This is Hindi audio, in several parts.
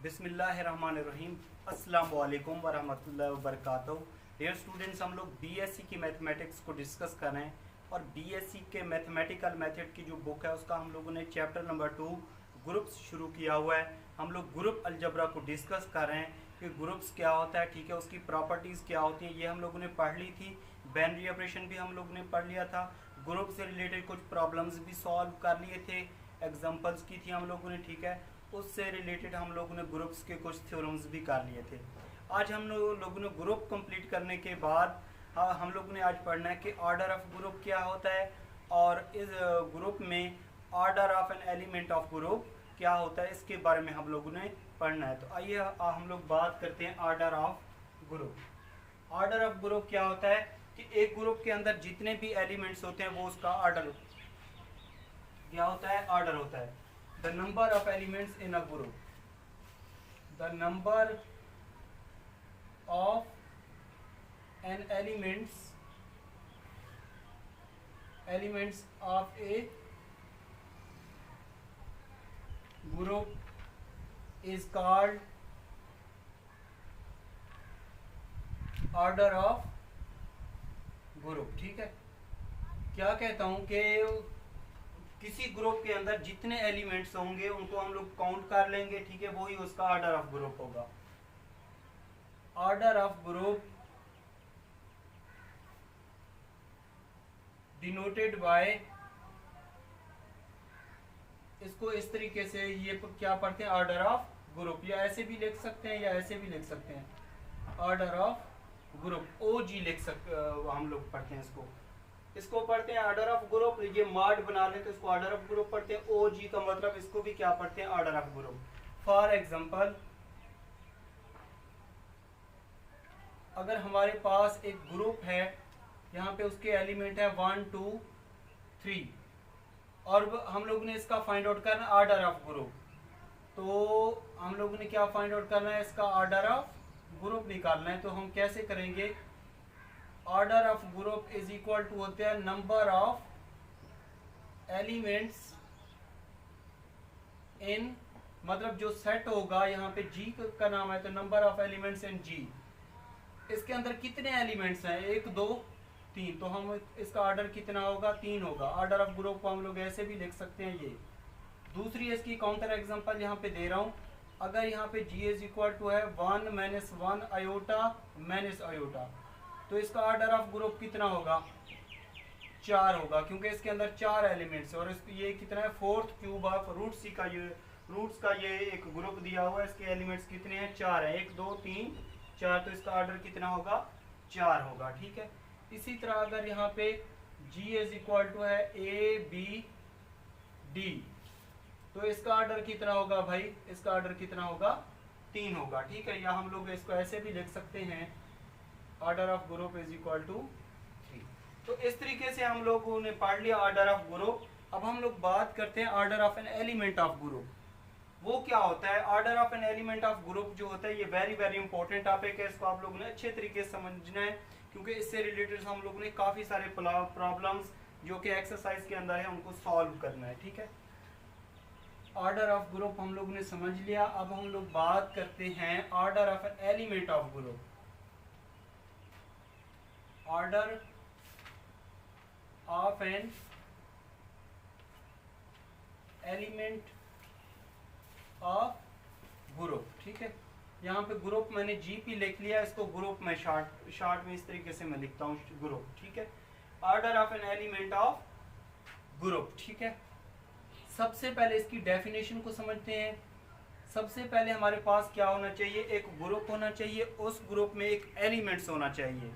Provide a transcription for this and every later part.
बिस्मिल्लाहिर्रहमानिर्रहीम। अस्सलाम वालेकुम वरहमतुल्लाहि वबरकातुहू। डियर स्टूडेंट्स, हम लोग बीएससी की मैथमेटिक्स को डिस्कस कर रहे हैं और बीएससी के मैथमेटिकल मेथड की जो बुक है उसका हम लोगों ने चैप्टर नंबर 2 ग्रुप्स शुरू किया हुआ है। हम लोग ग्रुप अलजबरा को डिस्कस कर रहे हैं कि ग्रुप्स क्या होता है, ठीक है, उसकी प्रॉपर्टीज़ क्या होती हैं, ये हम लोगों ने पढ़ ली थी। बाइनरी ऑपरेशन भी हम लोगों ने पढ़ लिया था। ग्रुप से रिलेटेड कुछ प्रॉब्लम्स भी सॉल्व कर लिए थे, एग्जांपल्स की थी हम लोगों ने, ठीक है। उससे रिलेटेड हम लोगों ने ग्रुप्स के कुछ थ्योरम्स भी कर लिए थे। आज हम लोगों ने ग्रुप कंप्लीट करने के बाद हम लोगों ने आज पढ़ना है कि ऑर्डर ऑफ ग्रुप क्या होता है और इस ग्रुप में order of an element of group क्या होता है, इसके बारे में हम लोगों ने पढ़ना है। तो आइए हम लोग बात करते हैं order of group. Order of group क्या होता है कि एक ग्रुप के अंदर जितने भी एलिमेंट्स होते हैं वो उसका ऑर्डर क्या होता है, ऑर्डर होता है। The number of elements in a group. The number of an elements of a group is called order of group। ठीक है, क्या कहता हूं कि किसी ग्रुप के अंदर जितने एलिमेंट्स होंगे उनको हम लोग काउंट कर लेंगे, ठीक है, वही उसका ऑर्डर ऑफ ग्रुप होगा। Order of group denoted by, इसको इस तरीके से ये क्या पढ़ते हैं, ऑर्डर ऑफ ग्रुप, या ऐसे भी लिख सकते हैं या ऐसे भी लिख सकते हैं, ऑर्डर ऑफ ग्रुप, OG लिख सकते हम लोग पढ़ते हैं इसको पढ़ते हैं ऑर्डर ऑफ ग्रुप। ये मॉड बना ले तो इसको ऑर्डर ऑफ ग्रुप पढ़ते हैं। OG का मतलब इसको भी क्या पढ़ते हैं, order of group. For example, अगर हमारे पास एक ग्रुप है, यहाँ पे उसके एलिमेंट है 1 2 3 और हम लोग ने इसका फाइंड आउट करना है ऑर्डर ऑफ ग्रुप। तो हम लोगों ने क्या फाइंड आउट करना है, इसका ऑर्डर ऑफ ग्रुप निकालना है। तो हम कैसे करेंगे, order of group is equal to होते हैं नंबर ऑफ एलिमेंट्स इन, मतलब जो सेट होगा यहाँ पे G का नाम है तो number of elements in G, इसके अंदर कितने एलिमेंट्स हैं, 1 2 3, तो हम इसका ऑर्डर कितना होगा, 3 होगा। ऑर्डर ऑफ ग्रुप को हम लोग ऐसे भी लिख सकते हैं। ये दूसरी इसकी काउंटर एग्जांपल यहाँ पे दे रहा हूँ। अगर यहाँ पे G इज इक्वल टू है 1 - 1 आयोटा माइनस आयोटा, तो इसका ऑर्डर ऑफ ग्रुप कितना होगा, 4 होगा, क्योंकि इसके अंदर 4 एलिमेंट्स है और ये कितना है, 4th क्यूब ऑफ रूट सी का, ये रूट्स का ये एक ग्रुप दिया हुआ है। इसके एलिमेंट्स कितने हैं, 4 है, 1 2 3 4, तो इसका ऑर्डर कितना होगा, 4 होगा। ठीक है, इसी तरह अगर यहाँ पे G इज इक्वल टू है ABD, तो इसका ऑर्डर कितना होगा भाई, इसका ऑर्डर कितना होगा, 3 होगा। ठीक है, या हम लोग इसको ऐसे भी लिख सकते हैं, order of group is equal to 3। तो इस तरीके से हम लोगों ने पढ़ लिया ऑर्डर ऑफ ग्रुप। अब हम लोग बात करते हैं order of an element of group. वो क्या होता है, order of an element of group जो होता है ये वेरी वेरी इंपॉर्टेंट टॉपिक है। इसको आप लोगों ने अच्छे तरीके से समझना है, क्योंकि इससे रिलेटेड हम लोगों ने काफी सारे प्रॉब्लम्स जो कि एक्सरसाइज के अंदर है उनको सॉल्व करना है। ठीक है, ऑर्डर ऑफ ग्रुप हम लोग ने समझ लिया। अब हम लोग बात करते हैं order of an element of group. Order of an element of group. ठीक है, यहाँ पे ग्रुप मैंने GP लिख लिया, इसको ग्रुप में शॉर्ट में इस तरीके से मैं लिखता हूँ ग्रुप। ठीक है, order of an element of group. ठीक है, सबसे पहले इसकी डेफिनेशन को समझते हैं। सबसे पहले हमारे पास क्या होना चाहिए, एक ग्रुप होना चाहिए, उस ग्रुप में एक एलिमेंट्स होना चाहिए।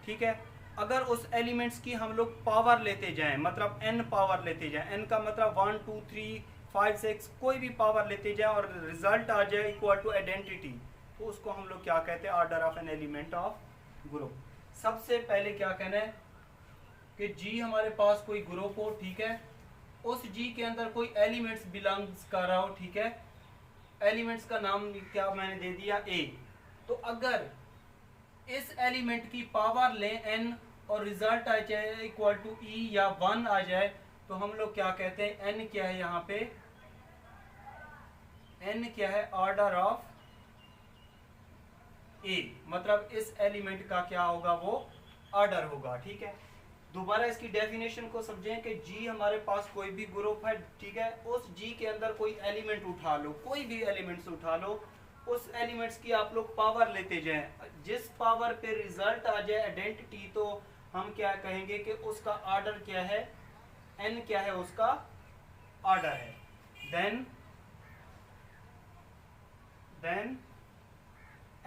ठीक है, अगर उस एलिमेंट्स की हम लोग पावर लेते जाएं, मतलब n पावर लेते जाएं, n का मतलब 1 2 3 5 6 कोई भी पावर लेते जाएं और रिजल्ट आ जाए इक्वल टू आइडेंटिटी, तो उसको हम लोग क्या कहते हैं, order of an element of group. सबसे पहले क्या कहना है कि G हमारे पास कोई ग्रुप हो, ठीक है, उस G के अंदर कोई एलिमेंट्स बिलोंग्स कर रहा हो। ठीक है, एलिमेंट्स का नाम क्या मैंने दे दिया, A। तो अगर इस एलिमेंट की पावर लें n और रिजल्ट आ जाए इक्वल टू E या 1 आ जाए, तो हम लोग क्या कहते हैं, n क्या है यहाँ पे, n क्या है, ऑर्डर ऑफ ए, मतलब इस एलिमेंट का क्या होगा, वो ऑर्डर होगा। ठीक है, दोबारा इसकी डेफिनेशन को समझें कि जी हमारे पास कोई भी ग्रुप है, ठीक है, उस जी के अंदर कोई एलिमेंट उठा लो, कोई भी एलिमेंट्स उठा लो, उस एलिमेंट्स की आप लोग पावर लेते जाएं, जिस पावर पे रिजल्ट आ जाए आइडेंटिटी, तो हम क्या कहेंगे कि उसका ऑर्डर क्या है, एन क्या है, उसका ऑर्डर है। Then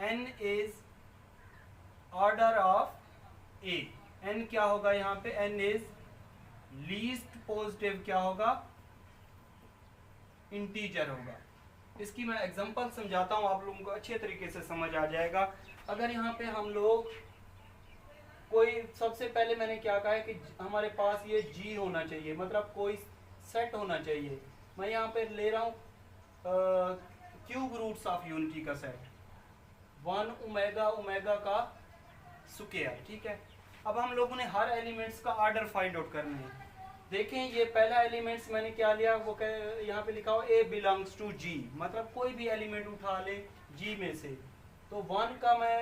n is order of A, n क्या होगा यहाँ पे, n इज लीस्ट पॉजिटिव क्या होगा, इंटीजर होगा। इसकी मैं एग्जांपल समझाता हूँ, आप लोगों को अच्छे तरीके से समझ आ जाएगा। अगर यहाँ पे हम लोग कोई, सबसे पहले मैंने क्या कहा है कि हमारे पास ये g होना चाहिए, मतलब कोई सेट होना चाहिए। मैं यहाँ पे ले रहा हूँ क्यूब रूट्स ऑफ यूनिटी का सेट, 1 ओमेगा ओमेगा का स्क्वायर। ठीक है, अब हम लोगों ने हर एलिमेंट्स का ऑर्डर फाइंड आउट करना है। देखें, ये पहला एलिमेंट्स मैंने क्या लिया, वो यहाँ पे लिखा हो ए बिलोंग्स टू जी, मतलब कोई भी एलिमेंट उठा ले जी में से, तो 1 का मैं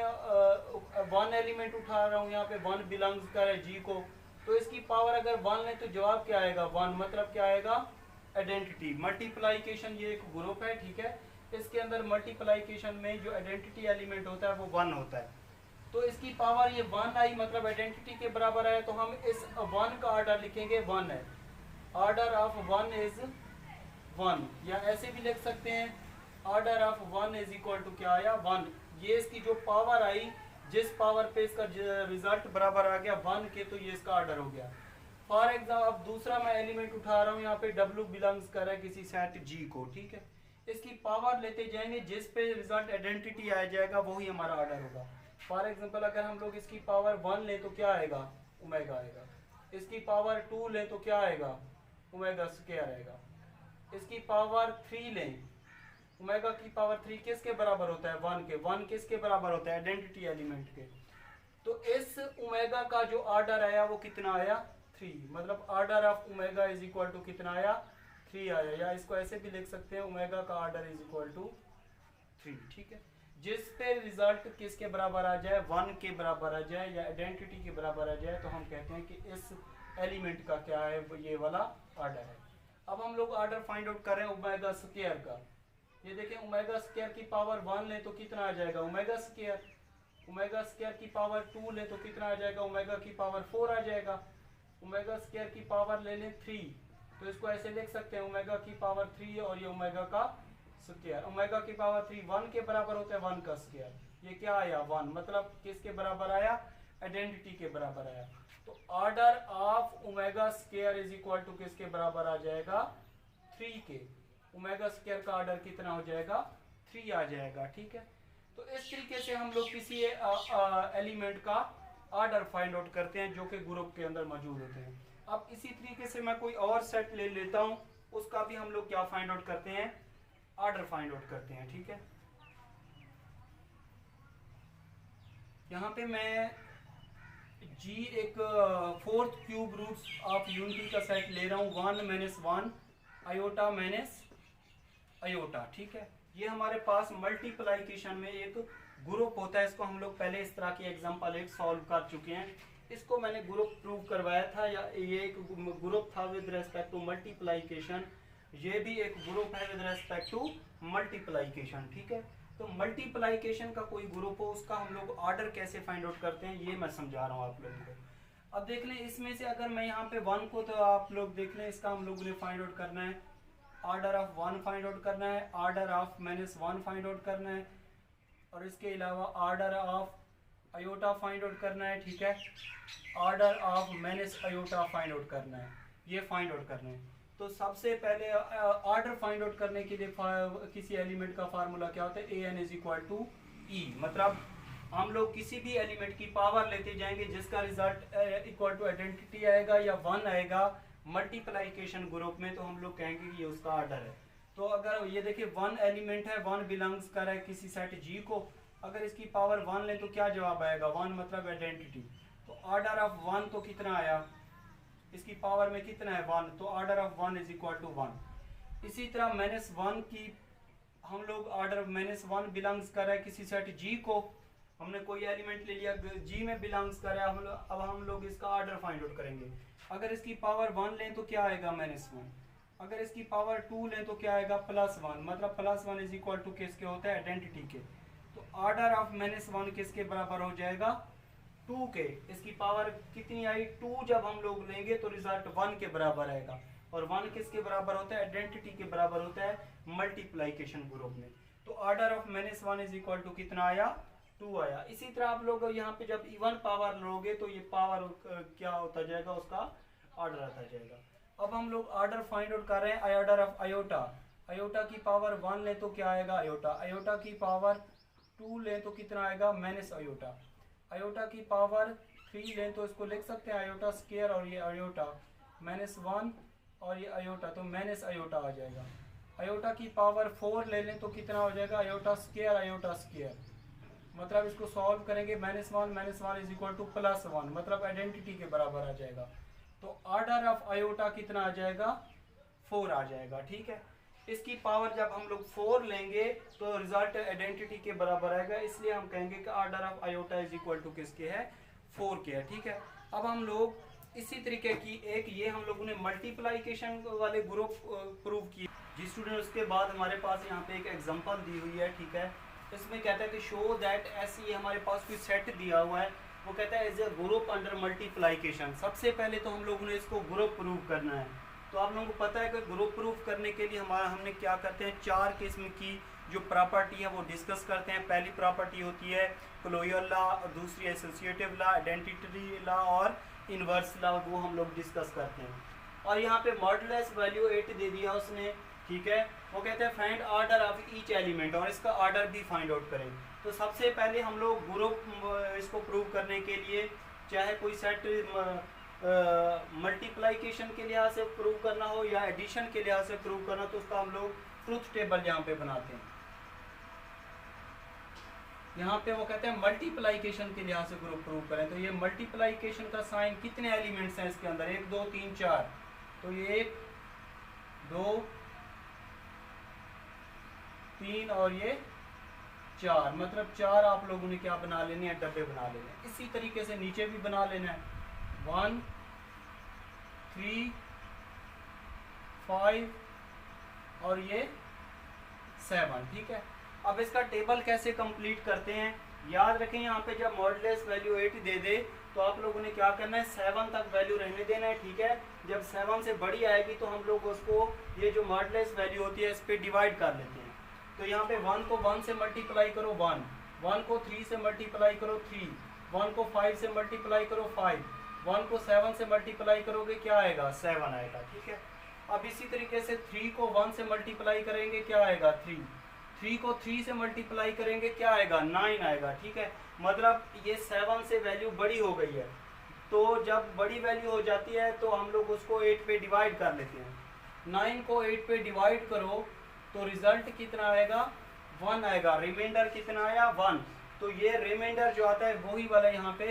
1 एलिमेंट उठा रहा हूँ, यहाँ पे 1 बिलोंग्स करे जी को, तो इसकी पावर अगर 1 ले तो जवाब क्या आएगा, 1, मतलब क्या आएगा, आइडेंटिटी। मल्टीप्लाइकेशन, ये एक ग्रुप है, ठीक है, इसके अंदर मल्टीप्लाइकेशन में जो आइडेंटिटी एलिमेंट होता है वो 1 होता है, तो इसकी पावर ये 1 आई, मतलब आइडेंटिटी के बराबर है, तो हम इस 1 का ऑर्डर लिखेंगे 1 है, ऑर्डर ऑफ 1 इज 1, या ऐसे भी लिख सकते हैं order of 1 is equal to क्या आया, 1। ये इसकी जो पावर आई, जिस पावर पे इसका रिजल्ट बराबर आ गया 1 के, तो ये इसका ऑर्डर हो गया। फॉर एग्जाम्पल अब दूसरा मैं एलिमेंट उठा रहा हूँ, यहाँ पे W बिलोंग्स कर रहा है किसी सेट G को, ठीक है, इसकी पावर लेते जाएंगे, जिस पे रिजल्ट आइडेंटिटी आ जाएगा वही हमारा ऑर्डर होगा। फॉर एग्जाम्पल अगर हम लोग इसकी पावर 1 ले तो क्या आएगा, ओमेगा आएगा, इसकी पावर 2 ले तो क्या आएगा, ओमेगा स्क्वायर आएगा, इसकी पावर 3 लें, ओमेगा की पावर 3 किसके बराबर होता है, 1 के, 1 किसके बराबर होता है, आइडेंटिटी एलिमेंट के। तो इस ओमेगा का जो ऑर्डर आया वो कितना आया, 3, मतलब order of omega is equal to कितना आया, 3 आया, या इसको ऐसे भी लिख सकते हैं ओमेगा का ऑर्डर इज इक्वल टू 3। ठीक है, जिस पे रिजल्ट किसके बराबर आ जाए, 1 के बराबर आ जाए या आइडेंटिटी के बराबर आ जाए, तो हम कहते हैं कि इस एलिमेंट का क्या है, ये वाला ऑर्डर है। अब हम लोग ऑर्डर फाइंड आउट कर रहे हैं ओमेगा स्क्वायर का। ये देखें, ओमेगा स्क्वायर की पावर 1 ले तो कितना आ जाएगा, ओमेगा स्क्वायर, ओमेगा स्क्वायर की पावर 2 ले तो कितना आ जाएगा, ओमेगा की पावर 4 आ जाएगा, ओमेगा स्क्वायर की पावर ले लें 3, तो इसको ऐसे लिख सकते हैं ओमेगा की पावर 3 और ये ओमेगा का स्क्वायर। ओमेगा की पावर 3 1 के बराबर होता है, 1 का स्क्वायर, ये क्या आया 1, मतलब किसके बराबर आया, आइडेंटिटी के बराबर आया। तो order of omega square is equal to किसके बराबर आ जाएगा, 3 के। ओमेगा स्क्वायर का ऑर्डर कितना हो जाएगा, 3 आ जाएगा। ठीक है, तो इस तरीके से हम लोग किसी एलिमेंट का ऑर्डर फाइंड आउट करते हैं जो कि ग्रुप के अंदर मौजूद होते हैं। अब इसी तरीके से मैं कोई और सेट ले लेता हूं, उसका भी हम लोग क्या फाइंड आउट करते हैं, ऑर्डर फाइंड आउट करते हैं। ठीक है, यहाँ पे मैं G एक 4th cube roots of unity का सेट ले रहा हूँ, 1 - 1 आयोटा माइनस आयोटा। ठीक है, ये हमारे पास मल्टीप्लाइकेशन में एक ग्रुप होता है, इसको हम लोग पहले इस तरह की एग्जांपल एक सॉल्व कर चुके हैं, इसको मैंने ग्रुप प्रूव करवाया था, या ये एक ग्रुप था विद रेस्पेक्ट टू मल्टीप्लाइकेशन, ये भी एक ग्रुप है विद रेस्पेक्ट टू मल्टीप्लाइकेशन। ठीक है, तो मल्टीप्लाइकेशन का कोई ग्रुप हो, उसका हम लोग ऑर्डर कैसे फाइंड आउट करते हैं ये मैं समझा रहा हूँ आप लोगों को। अब देख लें, इसमें से अगर मैं यहाँ पे 1 को, तो आप लोग देख लें, इसका हम लोगों ने फाइंड आउट करना है, ऑर्डर ऑफ 1 फाइंड आउट करना है, ऑर्डर ऑफ -1 फाइंड आउट करना है, और इसके अलावा order of iota find out करना है। ठीक है, order of minus iota find out करना है, ये फाइंड आउट करना है। तो सबसे पहले ऑर्डर फाइंड आउट करने के लिए किसी एलिमेंट का फार्मूला क्या होता है, an इज इक्वल टू ई, मतलब हम लोग किसी भी एलिमेंट की पावर लेते जाएंगे, जिसका रिजल्ट इक्वल टू आइडेंटिटी आएगा या 1 आएगा मल्टीप्लाइकेशन ग्रुप में, तो हम लोग कहेंगे कि ये उसका ऑर्डर है। तो अगर ये देखिए 1 एलिमेंट है, 1 बिलोंग्स कर रहा है किसी सेट G को, अगर इसकी पावर 1 ले तो क्या जवाब आएगा, 1 मतलब आइडेंटिटी। तो ऑर्डर ऑफ 1 तो कितना आया, इसकी पावर में कितना है 1, तो order of 1 is equal to 1। इसी तरह -1 की हम लोग ऑर्डर -1 बिलोंग्स कर रहा है किसी सेट जी को, हमने कोई एलिमेंट ले लिया जी में बिलोंग्स कर रहा है, अब हम लोग इसका ऑर्डर फाइंड आउट करेंगे। अगर इसकी पावर 1 लें तो क्या आएगा -1, अगर इसकी पावर 2 लें तो क्या आएगा +1, मतलब +1 इज इक्वल टू किसके होता है, आइडेंटिटी के। तो ऑर्डर ऑफ -1 किसके बराबर हो जाएगा, 2 के। इसकी पावर कितनी आई 2, जब हम लोग लेंगे तो रिजल्ट 1 के बराबर आएगा, और 1 किसके बराबर होता है, आइडेंटिटी के बराबर होता है मल्टीप्लाइकेशन ग्रुप में। तो order of -1 is equal to कितना आया, 2 आया। इसी तरह आप लोग यहाँ पे जब इवन पावर लोगे तो ये पावर क्या होता जाएगा, उसका ऑर्डर आता जाएगा। अब हम लोग ऑर्डर फाइंड आउट कर रहे हैं ऑर्डर ऑफ आयोटा। आयोटा की पावर 1 ले तो क्या आएगा आयोटा, आयोटा की पावर 2 ले तो कितना आएगा माइनस आयोटा, आयोटा की पावर 3 ले तो इसको लिख सकते हैं आयोटा स्क्वायर, और ये आयोटा -1 और ये आयोटा, तो माइनस आयोटा आ जाएगा। आयोटा की पावर 4 ले लें तो कितना हो जाएगा आयोटा स्क्वायर, मतलब इसको सॉल्व करेंगे -1 इज इक्वल टू +1, मतलब आइडेंटिटी के बराबर आ जाएगा। तो ऑर्डर ऑफ आयोटा कितना आ जाएगा, 4 आ जाएगा। ठीक है, इसकी पावर जब हम लोग 4 लेंगे तो रिजल्ट आइडेंटिटी के बराबर आएगा, इसलिए हम कहेंगे कि order of iota is equal to किसके है, 4 के है। ठीक है, अब हम लोग इसी तरीके की एक ये हम लोगों ने मल्टीप्लाइकेशन वाले ग्रुप प्रूव किए जी स्टूडेंट। उसके बाद हमारे पास यहाँ पे एक एग्जांपल दी हुई है। ठीक है, इसमें कहता है कि शो दैट ऐसी हमारे पास कोई सेट दिया हुआ है, वो कहता है as a group under multiplication. सबसे पहले तो हम लोगों ने इसको ग्रुप प्रूव करना है। तो आप लोगों को पता है कि ग्रुप प्रूफ करने के लिए हमने क्या करते हैं, 4 किस्म की जो प्रॉपर्टी है वो डिस्कस करते हैं। पहली प्रॉपर्टी होती है क्लोजर लॉ, दूसरी एसोसिएटिव लॉ, आइडेंटिटी लॉ और इनवर्स लॉ, वो हम लोग डिस्कस करते हैं। और यहाँ पे मॉडुलस वैल्यू 8 दे दिया उसने। ठीक है, वो कहते हैं find order of each element, और इसका ऑर्डर भी फाइंड आउट करें। तो सबसे पहले हम लोग ग्रुप इसको प्रूव करने के लिए, चाहे कोई सेट मल्टीप्लाइकेशन के लिहाज से प्रूव करना हो या एडिशन के लिहाज से प्रूव करना, तो उसका हम लोग ट्रुथ टेबल यहाँ पे बनाते हैं। यहाँ पे वो कहते हैं मल्टीप्लाइकेशन के लिहाज से ग्रुप प्रूव करें। तो ये मल्टीप्लाइकेशन का साइन, कितने एलिमेंट्स हैं इसके अंदर, 1 2 3 4, तो ये 1 2 3 और ये 4, मतलब 4 आप लोगों ने क्या बना लेने हैं, डब्बे बना लेने हैं। इसी तरीके से नीचे भी बना लेना है, 1 3 5 और ये 7। ठीक है, अब इसका टेबल कैसे कंप्लीट करते हैं, याद रखें यहाँ पे जब मॉडुलस वैल्यू 8 दे दे तो आप लोगों ने क्या करना है, 7 तक वैल्यू रहने देना है। ठीक है, जब 7 से बड़ी आएगी तो हम लोग उसको, ये जो मॉडुलस वैल्यू होती है इस पर डिवाइड कर लेते हैं। तो यहाँ पे 1 को 1 से मल्टीप्लाई करो 1, 1 को 3 से मल्टीप्लाई करो 3, 1 को 5 से मल्टीप्लाई करो 5, 1 को 7 से मल्टीप्लाई करोगे क्या आएगा, 7 आएगा। ठीक है, अब इसी तरीके से 3 को 1 से मल्टीप्लाई करेंगे क्या आएगा, 3, 3 को 3 से मल्टीप्लाई करेंगे क्या आएगा, 9 आएगा। ठीक है, मतलब ये 7 से वैल्यू बड़ी हो गई है, तो जब बड़ी वैल्यू हो जाती है तो हम लोग उसको 8 पे डिवाइड कर लेते हैं। 9 को 8 पे डिवाइड करो तो रिजल्ट कितना आएगा, 1 आएगा। रिमाइंडर कितना आया, 1। तो ये रिमाइंडर जो आता है वही वाला यहाँ पे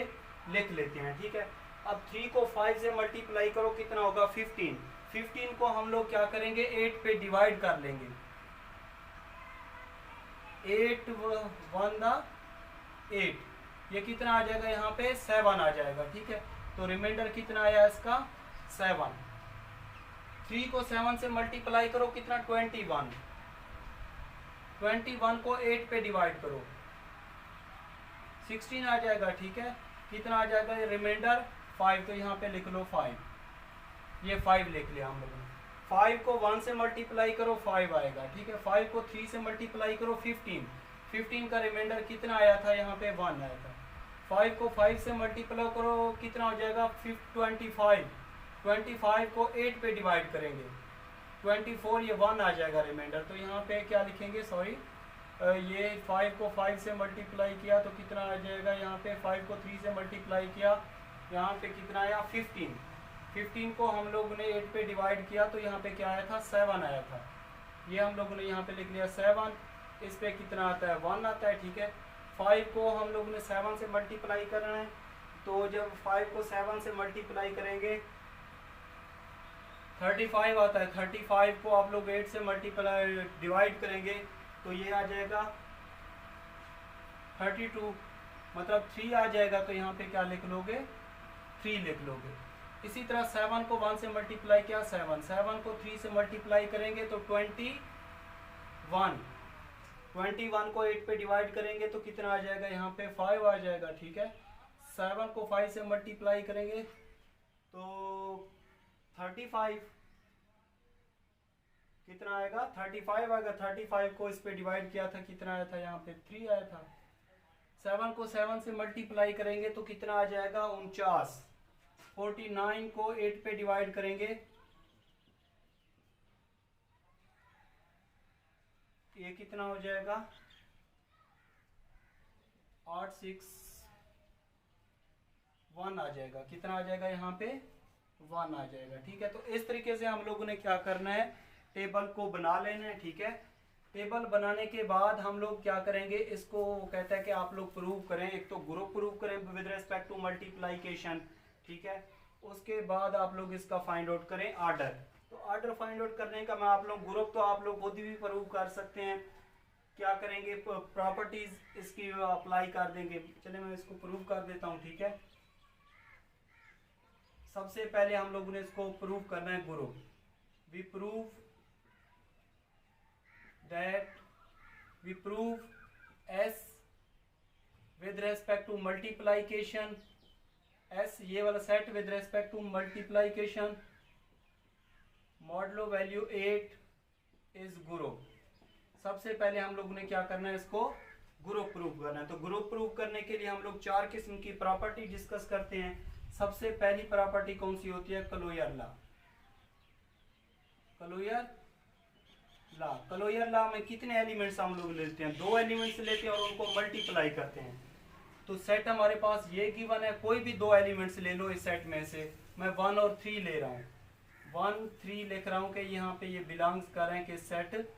लिख लेते हैं। ठीक है, अब 3 को 5 से मल्टीप्लाई करो कितना होगा, 15। 15 को हम लोग क्या करेंगे, 8 पे डिवाइड कर लेंगे, 8 1 8, ये कितना आ जाएगा यहाँ पे, 7 आ जाएगा। ठीक है, तो रिमाइंडर कितना आया इसका, 7। 3 को 7 से मल्टीप्लाई करो कितना, 21। 21 को 8 पे डिवाइड करो 16 आ जाएगा। ठीक है, कितना आ जाएगा, ये रिमाइंडर 5, तो यहाँ पे लिख लो 5, ये 5 लिख लिया हम लोगों ने। 5 को 1 से मल्टीप्लाई करो 5 आएगा। ठीक है, 5 को 3 से मल्टीप्लाई करो 15, 15 का रिमाइंडर कितना आया था, यहाँ पे 1 आया था। 5 को 5 से मल्टीप्लाई करो कितना हो जाएगा, 25। 25 को 8 पे डिवाइड करेंगे 24, ये 1 आ जाएगा रिमाइंडर। तो यहाँ पे क्या लिखेंगे, सॉरी, ये 5 को 5 से मल्टीप्लाई किया तो कितना आ जाएगा, यहाँ पे 5 को 3 से मल्टीप्लाई किया, यहाँ पे कितना आया, 15। 15 को हम लोगों ने 8 पे डिवाइड किया तो यहाँ पे क्या आया था, 7 आया था। ये हम लोगों ने यहाँ पे लिख लिया 7, इस पे कितना आता है, 1 आता है। ठीक है, 5 को हम लोगों ने 7 से मल्टीप्लाई करना है, तो जब 5 को 7 से मल्टीप्लाई करेंगे 35 आता है। 35 को आप लोग 8 से मल्टीप्लाई डिवाइड करेंगे तो ये आ जाएगा 32, मतलब 3 आ जाएगा, तो यहाँ पे क्या लिख लोगे, 3 लिख लोगे। इसी तरह 7 को 1 से मल्टीप्लाई किया, 7 को 3 से मल्टीप्लाई करेंगे तो 21 को 8 पे डिवाइड करेंगे तो कितना आ जाएगा, यहाँ पे 5 आ जाएगा, ठीक है। 7 को 5 से मल्टीप्लाई करेंगे तो 35, कितना आएगा, 35 आएगा। 35 को इस पे डिवाइड किया था, कितना आया था, यहाँ पे 3 आया था। 7 को 7 से मल्टीप्लाई करेंगे तो कितना आ जाएगा, 49। 49 को 8 पे डिवाइड करेंगे, ये कितना हो जाएगा, 861 आ जाएगा। कितना आ जाएगा, यहाँ पे 1 आ जाएगा, ठीक है। तो इस तरीके से हम लोगों ने क्या करना है, टेबल को बना लेना है, ठीक है। टेबल बनाने के बाद हम लोग क्या करेंगे, इसको कहता है कि आप लोग प्रूव करें, एक तो ग्रुप प्रूव करें विद रिस्पेक्ट टू मल्टीप्लाइकेशन, ठीक है। उसके बाद आप लोग इसका फाइंड आउट करें आर्डर। तो आर्डर फाइंड आउट करने का मैं आप लोग ग्रुप तो आप लोग खुद भी प्रूव कर सकते हैं। क्या करेंगे, प्रॉपर्टीज इसकी अप्लाई कर देंगे। चलिए मैं इसको प्रूव कर देता हूँ, ठीक है। सबसे पहले हम लोगों ने इसको प्रूव करना है group. We prove S with respect to multiplication, S ये वाला set with respect to multiplication, modulo value 8 is group. सबसे पहले हम लोगों ने क्या करना है, इसको ग्रुप प्रूव करना है। तो ग्रुप प्रूव करने के लिए हम लोग 4 किस्म की प्रॉपर्टी डिस्कस करते हैं। सबसे पहली प्रॉपर्टी कौन सी होती है, क्लोजर लॉ। क्लोजर लॉ में कितने एलिमेंट्स हम लोग लेते हैं, 2 एलिमेंट्स लेते हैं और उनको मल्टीप्लाई करते हैं। तो सेट हमारे पास ये गिवन है, कोई भी 2 एलिमेंट्स ले लो इस सेट में से। मैं 1 और 3 ले रहा हूँ, 1 3 लिख रहा हूँ कि यहाँ पे ये बिलोंग्स कर रहे हैं कि सेट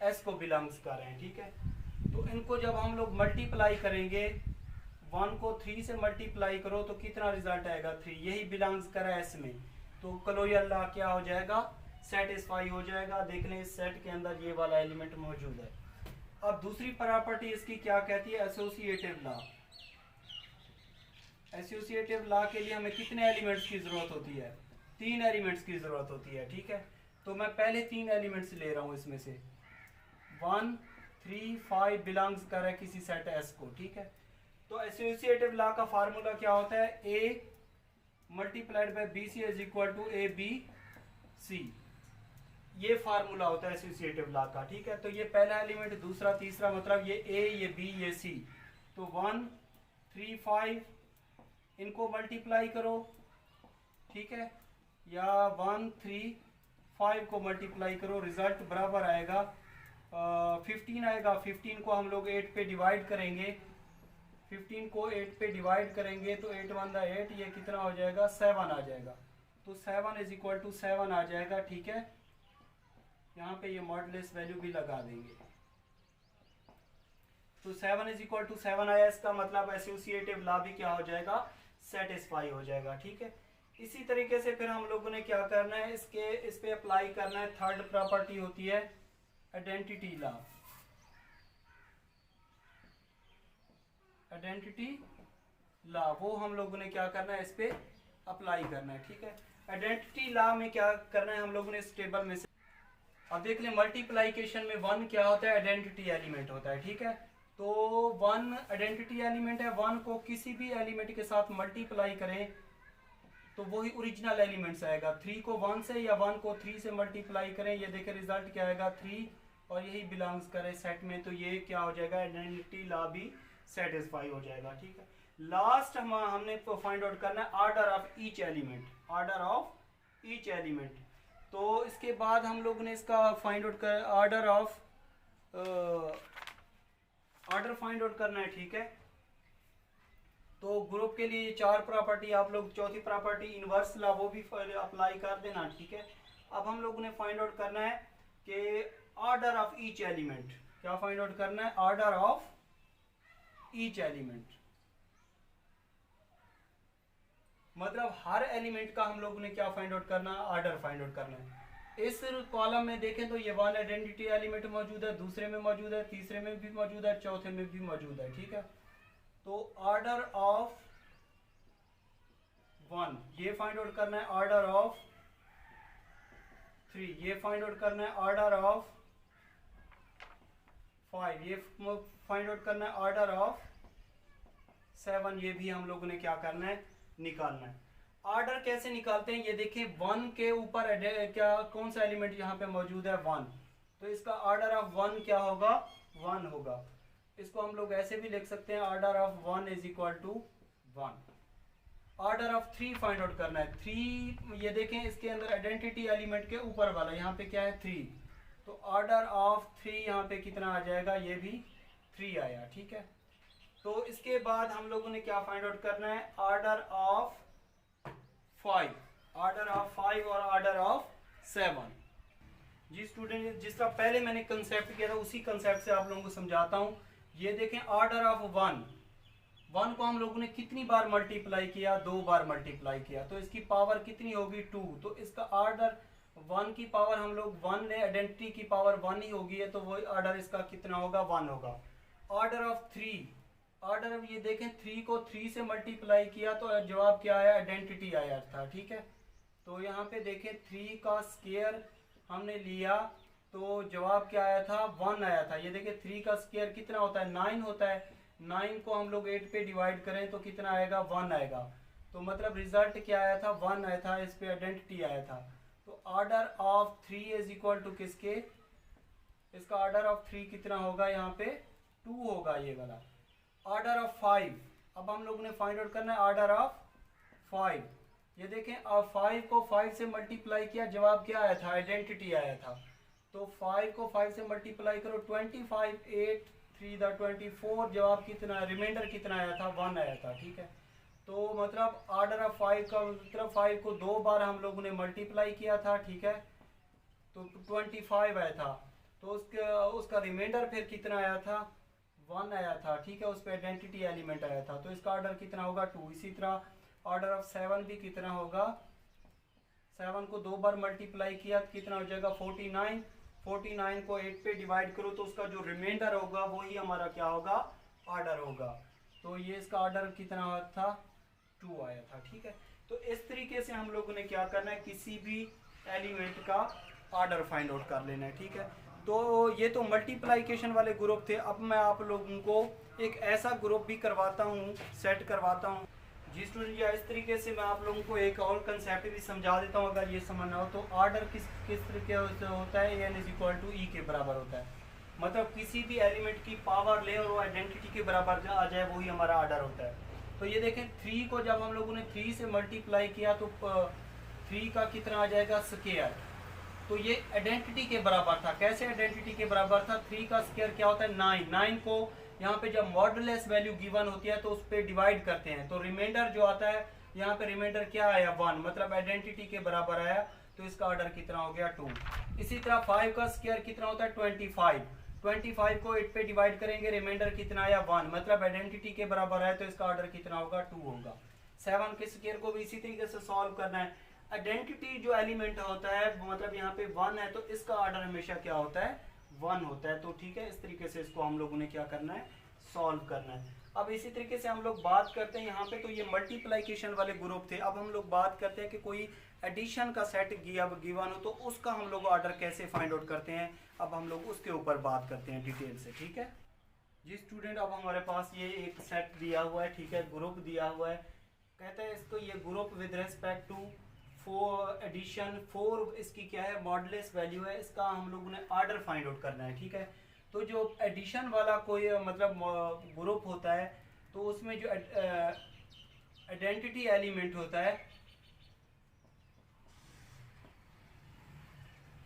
S को बिलोंग्स कर रहे हैं, ठीक है। तो इनको जब हम लोग मल्टीप्लाई करेंगे, 1 को 3 से मल्टीप्लाई करो तो कितना रिजल्ट आएगा, 3, यही बिलोंग्स कर रहा है S में। तो क्लोजर लॉ क्या हो जाएगा, सेटिस्फाई हो जाएगा। देख लें इस सेट के अंदर ये वाला एलिमेंट मौजूद है। अब दूसरी प्रॉपर्टी इसकी क्या कहती है, एसोसिएटिव लॉ। एसोसिएटिव लॉ के लिए हमें कितने एलिमेंट्स की जरूरत होती है, 3 एलिमेंट्स की जरूरत होती है, ठीक है। तो मैं पहले 3 एलिमेंट्स ले रहा हूँ इसमें से, 1 3 5 बिलोंग्स कर रहा है किसी सेट S को, ठीक है। तो एसोसिएटिव लॉ का फार्मूला क्या होता है, A multiplied by BC is equal to ABC। ये फार्मूला होता है एसोसिएटिव लॉ का, ठीक है। तो ये पहला एलिमेंट, दूसरा, तीसरा, मतलब ये A, ये B, ये C। तो 1 3 5 इनको मल्टीप्लाई करो, ठीक है, या 1 3 5 को मल्टीप्लाई करो, रिजल्ट बराबर आएगा 15 आएगा। 15 को हम लोग 8 पे डिवाइड करेंगे, 15 को 8 पे डिवाइड करेंगे तो 8 1 8, ये कितना हो जाएगा, 7 आ जाएगा। तो 7 इज इक्वल टू 7 आ जाएगा, ठीक है। यहाँ पे ये मॉडुलस वैल्यू भी लगा देंगे। तो 7 इज इक्वल टू 7 आया, इसका मतलब एसोसिएटिव लॉ भी क्या हो जाएगा, सेटिस्फाई हो जाएगा, ठीक है। इसी तरीके से फिर हम लोगों ने क्या करना है, इस पे अप्लाई करना है। थर्ड प्रॉपर्टी होती है आइडेंटिटी लॉ। आइडेंटिटी लॉ वो हम लोगों ने क्या करना है, इस पे अप्लाई करना है, ठीक है। आइडेंटिटी लॉ में क्या करना है हम लोगों ने, इस टेबल में से अब देख लें, मल्टीप्लाइकेशन में 1 क्या होता है, आइडेंटिटी एलिमेंट होता है, ठीक है। तो 1 आइडेंटिटी एलिमेंट है, 1 को किसी भी एलिमेंट के साथ मल्टीप्लाई करें तो वही ओरिजिनल एलिमेंट्स आएगा। 3 को 1 से या 1 को 3 से मल्टीप्लाई करें, ये देखें रिजल्ट क्या आएगा, 3, और यही बिलोंग्स करे सेट में। तो ये क्या हो जाएगा, आइडेंटिटी लॉ भी सेटिस्फाई हो जाएगा, ठीक है। लास्ट हमने फाइंड आउट करना है order of each element, order of each element. तो इसके बाद हम लोग ने इसका फाइंड आउट कर आर्डर फाइंड आउट करना है, ठीक है। तो ग्रुप के लिए 4 प्रॉपर्टी आप लोग, चौथी प्रॉपर्टी इनवर्स लॉ वो भी अप्लाई कर देना, ठीक है। अब हम लोगों ने फाइंड आउट करना है कि ऑर्डर ऑफ ईच एलिमेंट, क्या फाइंड आउट करना है, ऑर्डर ऑफ ईच एलिमेंट। मतलब हर एलिमेंट का हम लोगों ने क्या फाइंड आउट करना है, ऑर्डर फाइंड आउट करना है। इस कॉलम में देखें तो ये वन आइडेंटिटी एलिमेंट मौजूद है, दूसरे में मौजूद है, तीसरे में भी मौजूद है, चौथे में भी मौजूद है। ठीक है, तो ऑर्डर ऑफ वन ये फाइंड आउट करना है, ऑर्डर ऑफ थ्री ये फाइंड आउट करना है, ऑर्डर ऑफ फाइव ये फाइंड आउट करना है, ऑर्डर ऑफ सेवन ये भी हम लोगों ने क्या करना है, निकालना है। ऑर्डर कैसे निकालते हैं, ये देखिए वन के ऊपर क्या कौन सा एलिमेंट यहाँ पे मौजूद है, वन, तो इसका ऑर्डर ऑफ वन क्या होगा, वन होगा। इसको हम लोग ऐसे भी लिख सकते हैं, order of one is equal to one. Order of three find out करना है, थ्री ये देखें इसके अंदर आइडेंटिटी एलिमेंट के ऊपर वाला यहाँ पे क्या है, थ्री, तो ऑर्डर ऑफ थ्री यहाँ पे कितना आ जाएगा, ये भी थ्री आया। ठीक है, तो इसके बाद हम लोगों ने क्या फाइंड आउट करना है, order of five, order of five और ऑर्डर ऑफ सेवन। जी स्टूडेंट, जिस तरह पहले मैंने कंसेप्ट किया था उसी कंसेप्ट से आप लोगों को समझाता हूँ। ये देखें ऑर्डर ऑफ वन, वन को हम लोगों ने कितनी बार मल्टीप्लाई किया, दो बार मल्टीप्लाई किया, तो इसकी पावर कितनी होगी, टू, तो इसका ऑर्डर वन की पावर हम लोग वन ने आइडेंटिटी की पावर वन ही होगी है, तो वही ऑर्डर इसका कितना होगा, वन होगा। ऑर्डर ऑफ थ्री, ऑर्डर ये देखें थ्री को थ्री से मल्टीप्लाई किया तो जवाब क्या आया, आइडेंटिटी आया था। ठीक है, तो यहाँ पे देखें थ्री का स्क्वायर हमने लिया तो जवाब क्या आया था, वन आया था। ये देखिए थ्री का स्क्वायर कितना होता है, नाइन होता है, नाइन को हम लोग एट पे डिवाइड करें तो कितना आएगा, वन आएगा। तो मतलब रिजल्ट क्या आया था, वन आया था, इस पे आइडेंटिटी आया था। तो order of three is equal to किसके, इसका ऑर्डर ऑफ थ्री कितना होगा, यहाँ पे टू होगा ये वाला। ऑर्डर ऑफ फाइव, अब हम लोगों ने फाइंड आउट करना है ऑर्डर ऑफ फाइव। ये देखें अब फाइव को फाइव से मल्टीप्लाई किया, जवाब क्या आया था, आइडेंटिटी आया था। तो फाइव को फाइव से मल्टीप्लाई करो, 25, 8, 3 द 24, जवाब कितना, रिमाइंडर कितना आया था, वन आया था। ठीक है, तो मतलब ऑर्डर ऑफ फाइव का मतलब फाइव को दो बार हम लोगों ने मल्टीप्लाई किया था। ठीक है, तो 25 आया था, तो उसका रिमाइंडर फिर कितना आया था, वन आया था। ठीक है, उस पर आइडेंटिटी एलिमेंट आया था, तो इसका ऑर्डर कितना होगा, टू। इसी तरह ऑर्डर ऑफ सेवन भी कितना होगा, सेवन को दो बार मल्टीप्लाई किया तो कितना हो जाएगा, 49, 49 को 8 पे डिवाइड करो तो उसका जो रिमाइंडर होगा वही हमारा क्या होगा, ऑर्डर होगा। तो ये इसका ऑर्डर कितना था, टू आया था। ठीक है, तो इस तरीके से हम लोगों ने क्या करना है, किसी भी एलिमेंट का ऑर्डर फाइंड आउट कर लेना है। ठीक है, तो ये तो मल्टीप्लाइकेशन वाले ग्रुप थे। अब मैं आप लोगों को एक ऐसा ग्रुप भी करवाता हूँ, सेट करवाता हूँ। जी स्टूडेंट, या इस तरीके से मैं आप लोगों को एक और कंसेप्ट भी समझा देता हूँ अगर ये समझना हो। तो ऑर्डर किस तरीके से होता है, एन इज इक्वल टू ई के बराबर होता है। मतलब किसी भी एलिमेंट की पावर ले और वो आइडेंटिटी के बराबर आ जाए, वही हमारा ऑर्डर होता है। तो ये देखें थ्री को जब हम लोगों ने थ्री से मल्टीप्लाई किया तो थ्री का कितना आ जाएगा, स्क्वायर। तो ये आइडेंटिटी के बराबर था। कैसे आइडेंटिटी के बराबर था, थ्री का स्क्वायर क्या होता है, नाइन। नाइन को यहाँ पे जब मॉडुलस वैल्यू गिवन होती है तो उस पर डिवाइड करते हैं, तो रिमाइंडर जो आता है यहाँ पे रिमाइंडर क्या आया, वन, मतलब आइडेंटिटी के बराबर आया, तो इसका ऑर्डर कितना हो गया, टू। इसी तरह फाइव का स्क्वायर कितना होता है, 25। 25 को 8 पे डिवाइड करेंगे, रिमाइंडर कितना आया, वन, मतलब आइडेंटिटी के बराबर आया, तो इसका ऑर्डर कितना होगा, टू होगा। सेवन के स्क्वायर को भी इसी तरीके से सॉल्व करना है। आइडेंटिटी जो एलिमेंट होता है मतलब यहाँ पे वन है, तो इसका ऑर्डर हमेशा क्या होता है, वन होता है। तो ठीक है, इस तरीके से इसको हम लोगों ने क्या करना है, सॉल्व करना है। अब इसी तरीके से हम लोग बात करते हैं यहाँ पे, तो ये मल्टीप्लाइकेशन वाले ग्रुप थे। अब हम लोग बात करते हैं कि कोई एडिशन का सेट गिवन हो तो उसका हम लोग ऑर्डर कैसे फाइंड आउट करते हैं। अब हम लोग उसके ऊपर बात करते हैं डिटेल से। ठीक है जी स्टूडेंट, अब हमारे पास ये एक सेट दिया हुआ है, ठीक है, ग्रुप दिया हुआ है। कहते हैं इसको ये group with respect to four addition, four इसकी क्या है, मॉडुलस वैल्यू है, इसका हम लोगों ने ऑर्डर फाइंड आउट करना है। ठीक है, तो जो एडिशन वाला कोई मतलब ग्रुप होता है तो उसमें जो आइडेंटिटी एलिमेंट होता है,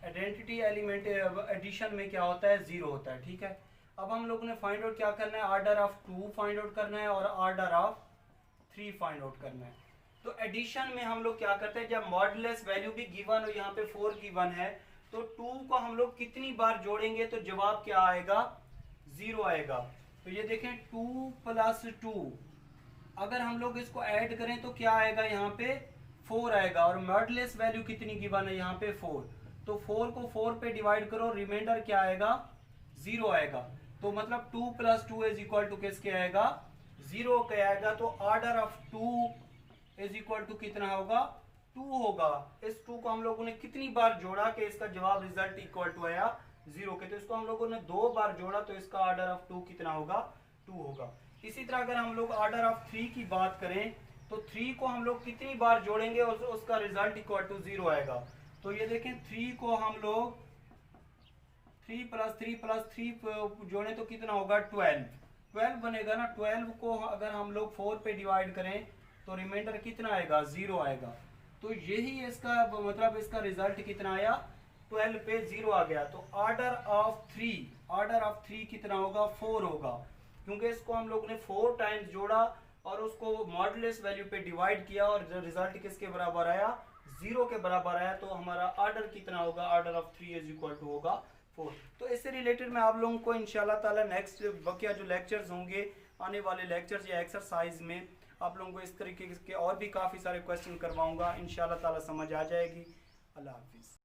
आइडेंटिटी एलिमेंट एडिशन में क्या होता है, जीरो होता है। ठीक है, अब हम लोगों ने फाइंड आउट क्या करना है, order of two find out करना है और order of three find out करना है। तो एडिशन में हम लोग क्या करते हैं, जब मॉडुलस वैल्यू भी गिवन हो, यहाँ पे 4 गिवन है, तो 2 को हम लोग कितनी बार जोड़ेंगे तो जवाब क्या आएगा, 0 आएगा। तो ये देखें 2 + 2, अगर हम लोग इसको ऐड करें तो क्या आएगा, यहाँ पे 4 आएगा, और मॉडुलस वैल्यू कितनी गिवन है, यहाँ पे 4। तो 4 को 4 पे डिवाइड करो, रिमाइंडर क्या आएगा, 0 आएगा। तो मतलब 2 + 2 इज इक्वल टू किसके आएगा, 0 के आएगा। तो order of 2 is equal to कितना होगा, 2 होगा। इस 2 को हम लोगों ने कितनी बार जोड़ा कि इसका जवाब रिजल्ट इक्वल टू आया 0 के। तो इसको हम लोगों ने 2 बार जोड़ा, तो इसका ऑर्डर ऑफ 2 कितना होगा, 2 होगा। इसी तरह अगर हम लोग ऑर्डर ऑफ 3 की बात करें तो 3 को हम लोग कितनी बार जोड़ेंगे और उसका रिजल्ट इक्वल टू 0 आएगा। तो ये देखें 3 को हम लोग 3 + 3 + 3 जोड़ें तो कितना होगा, 12 बनेगा ना। 12 को अगर हम लोग 4 पे डिवाइड करें तो रिमाइंडर कितना आएगा, 0 आएगा। तो यही इसका मतलब इसका रिजल्ट कितना आया, 12 पे 0 आ गया। तो ऑर्डर ऑफ 3 कितना होगा, 4 होगा, क्योंकि इसको हम लोग ने 4 टाइम्स जोड़ा और उसको मॉडुलस वैल्यू पे डिवाइड किया और रिजल्ट किसके बराबर आया, 0 के बराबर आया। तो हमारा ऑर्डर कितना होगा, order of 3 is equal to होगा 4। तो इससे रिलेटेड मैं आप लोगों को इंशाल्लाह ताला नेक्स्ट बकिया जो लेक्चर्स होंगे, आने वाले लेक्चर्स या एक्सरसाइज में आप लोगों को इस तरीके के और भी काफ़ी सारे क्वेश्चन करवाऊंगा। इंशाल्लाह ताला समझ आ जाएगी। अल्लाह हाफिज़।